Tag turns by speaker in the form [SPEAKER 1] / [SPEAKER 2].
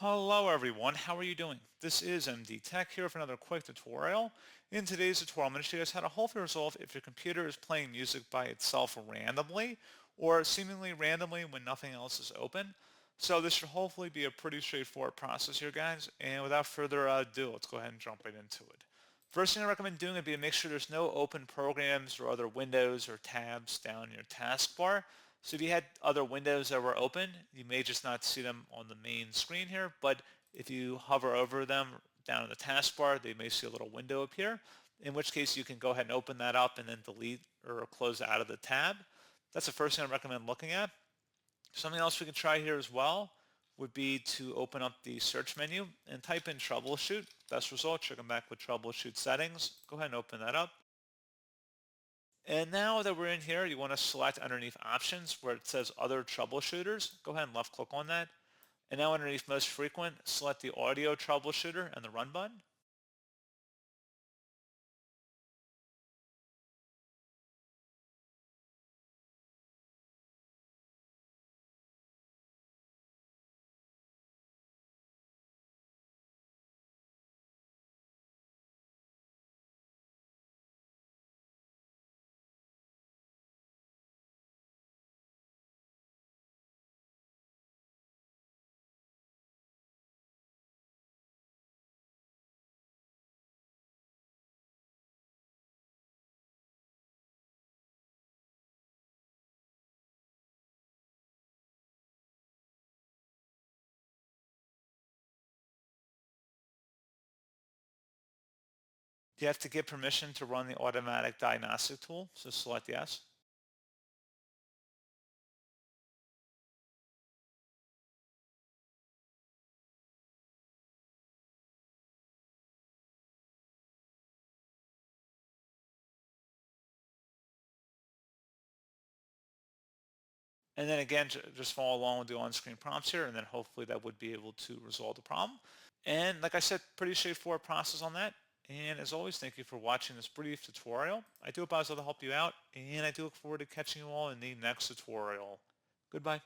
[SPEAKER 1] Hello everyone, how are you doing? This is MD Tech here for another quick tutorial. In today's tutorial, I'm going to show you guys how to hopefully resolve if your computer is playing music by itself randomly or seemingly randomly when nothing else is open. So this should hopefully be a pretty straightforward process here, guys. And without further ado, let's go ahead and jump right into it. First thing I recommend doing would be to make sure there's no open programs or other windows or tabs down your taskbar. So if you had other windows that were open, you may just not see them on the main screen here, but if you hover over them down in the taskbar, they may see a little window appear, in which case you can go ahead and open that up and then delete or close it out of the tab. That's the first thing I recommend looking at. Something else we can try here as well would be to open up the search menu and type in troubleshoot. Best result, should come back with troubleshoot settings. Go ahead and open that up. And now that we're in here, you want to select underneath options where it says other troubleshooters. Go ahead and left click on that. And now underneath most frequent, select the audio troubleshooter and the run button. You have to give permission to run the automatic diagnostic tool, so select yes. And then again, just follow along with the on-screen prompts here, and then hopefully that would be able to resolve the problem. And like I said, pretty straightforward process on that. And as always, thank you for watching this brief tutorial. I do hope I was able to help you out, and I do look forward to catching you all in the next tutorial. Goodbye.